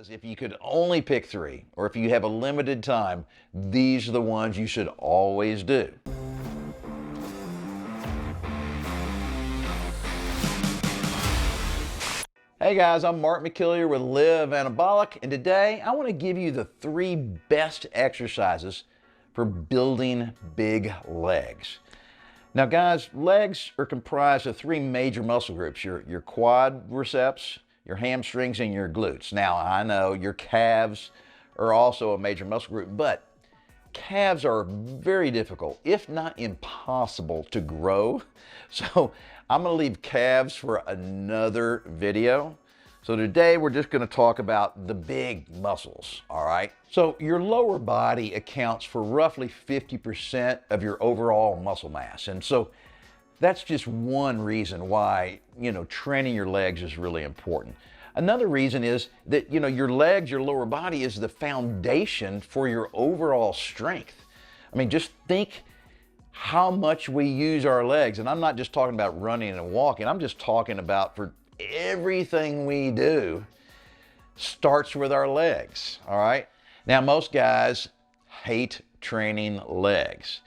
If you could only pick three, or if you have a limited time, these are the ones you should always do. Hey guys, I'm Mark McKillier with Live Anabolic, and today I want to give you the three best exercises for building big legs. Now guys, legs are comprised of three major muscle groups, your quadriceps, your hamstrings, and your glutes. Now I know your calves are also a major muscle group, but calves are very difficult, if not impossible, to grow. So I'm going to leave calves for another video. So today we're just going to talk about the big muscles, all right? So your lower body accounts for roughly 50% of your overall muscle mass. And so that's just one reason why, training your legs is really important. Another reason is that, your legs, your lower body is the foundation for your overall strength. I mean, just think how much we use our legs. And I'm not just talking about running and walking. I'm just talking about for everything we do starts with our legs, all right? Now, most guys hate training legs.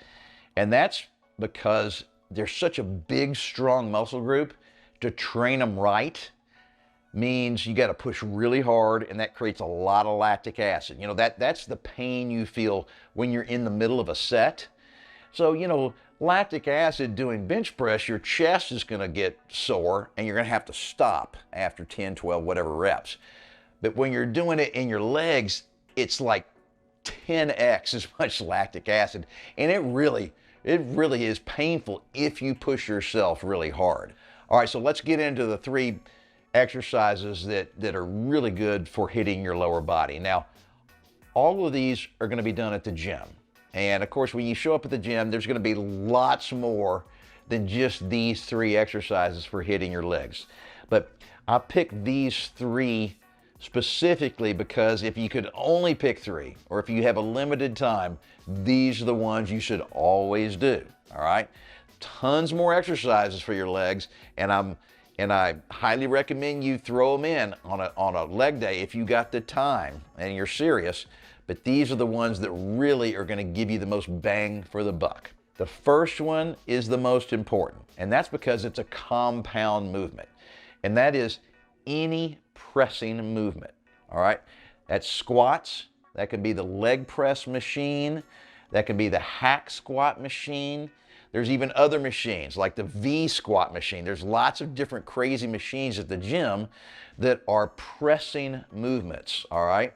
And that's because they're such a big, strong muscle group. To train them right means you got to push really hard, and that creates a lot of lactic acid. That's the pain you feel when you're in the middle of a set. So, lactic acid doing bench press, your chest is going to get sore, and you're going to have to stop after 10, 12, whatever reps. But when you're doing it in your legs, it's like 10x as much lactic acid, and it really is painful if you push yourself really hard. All right, so let's get into the three exercises that are really good for hitting your lower body. Now, all of these are going to be done at the gym. And of course, when you show up at the gym, there's going to be lots more than just these three exercises for hitting your legs. But I picked these three specifically because if you could only pick three, or if you have a limited time, these are the ones you should always do, all right? Tons more exercises for your legs, and I highly recommend you throw them in on a leg day if you got the time and you're serious. But these are the ones that really are going to give you the most bang for the buck. The first one is the most important, and that's because it's a compound movement, and that is any pressing movement, all right? That's squats, that can be the leg press machine, that can be the hack squat machine. There's even other machines like the V squat machine. There's lots of different crazy machines at the gym that are pressing movements, all right?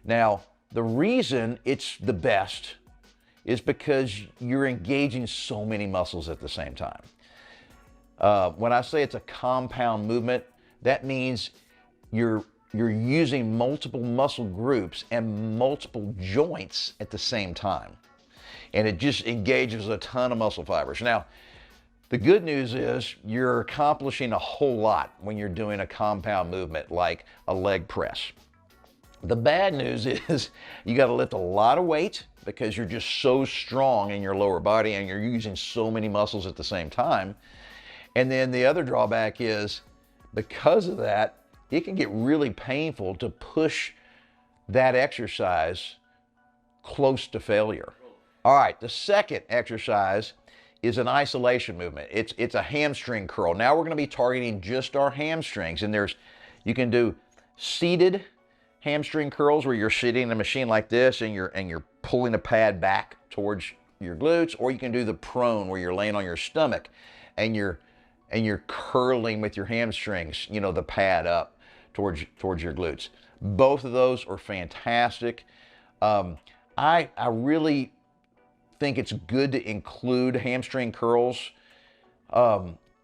Now, the reason it's the best is because you're engaging so many muscles at the same time. When I say it's a compound movement, that means you're using multiple muscle groups and multiple joints at the same time. And it just engages a ton of muscle fibers. Now, the good news is you're accomplishing a whole lot when you're doing a compound movement like a leg press. The bad news is you got to lift a lot of weight because you're just so strong in your lower body and you're using so many muscles at the same time. And then the other drawback is because of that, it can get really painful to push that exercise close to failure. All right, the second exercise is an isolation movement. It's a hamstring curl. Now we're going to be targeting just our hamstrings, and you can do seated hamstring curls where you're sitting in a machine like this and you're pulling a pad back towards your glutes, or you can do the prone where you're laying on your stomach and you're curling with your hamstrings, the pad up towards your glutes. Both of those are fantastic. I really think it's good to include hamstring curls,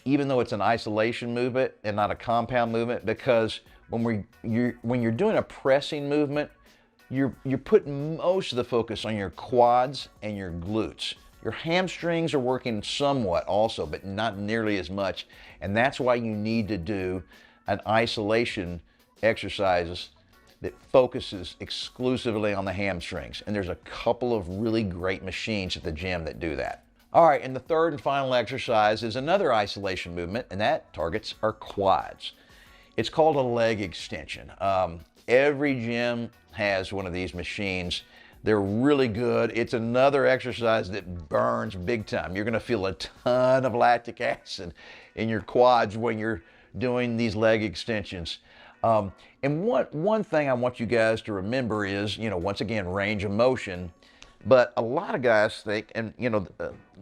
even though it's an isolation movement and not a compound movement, because when you're doing a pressing movement, you're putting most of the focus on your quads and your glutes. Your hamstrings are working somewhat also, but not nearly as much, and that's why you need to do an isolation exercises that focuses exclusively on the hamstrings. And there's a couple of really great machines at the gym that do that. All right, and the third and final exercise is another isolation movement, and that targets our quads. It's called a leg extension. Every gym has one of these machines. They're really good. It's another exercise that burns big time. You're gonna feel a ton of lactic acid in your quads when you're doing these leg extensions. And one thing I want you guys to remember is, once again, range of motion. But a lot of guys think, and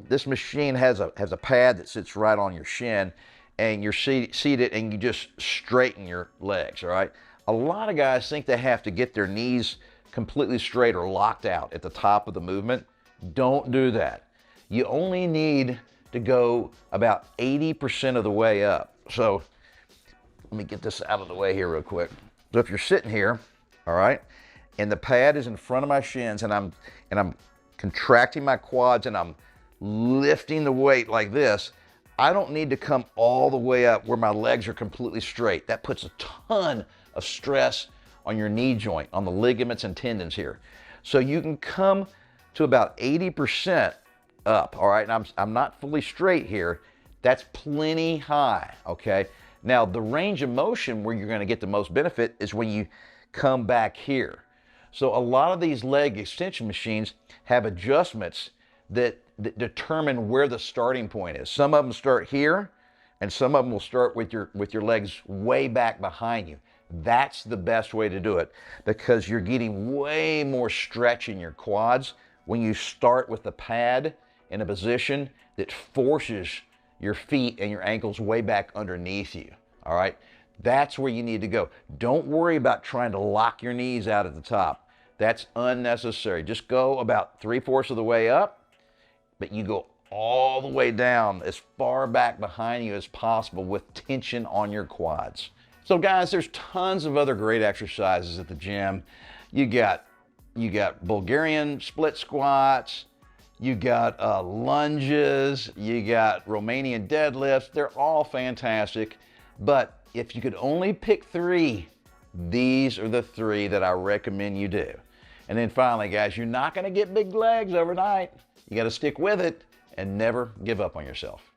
this machine has a pad that sits right on your shin, and you're seated and you just straighten your legs, all right? A lot of guys think they have to get their knees completely straight or locked out at the top of the movement. Don't do that. You only need to go about 80% of the way up. So let me get this out of the way here real quick. So if you're sitting here, all right, and the pad is in front of my shins, and I'm contracting my quads, and I'm lifting the weight like this, I don't need to come all the way up where my legs are completely straight. That puts a ton of stress on your knee joint, on the ligaments and tendons here. So you can come to about 80% up, all right? And I'm not fully straight here. That's plenty high, okay? Now, the range of motion where you're gonna get the most benefit is when you come back here. So a lot of these leg extension machines have adjustments that determine where the starting point is. Some of them start here, and some of them will start with your legs way back behind you. That's the best way to do it, because you're getting way more stretch in your quads when you start with the pad in a position that forces your feet and your ankles way back underneath you, all right? That's where you need to go. Don't worry about trying to lock your knees out at the top. That's unnecessary. Just go about 3/4 of the way up, but you go all the way down as far back behind you as possible with tension on your quads. So guys, there's tons of other great exercises at the gym. You got Bulgarian split squats, you got lunges, you got Romanian deadlifts. They're all fantastic. But if you could only pick 3, these are the 3 that I recommend you do. And then finally, guys, you're not gonna get big legs overnight. You gotta stick with it and never give up on yourself.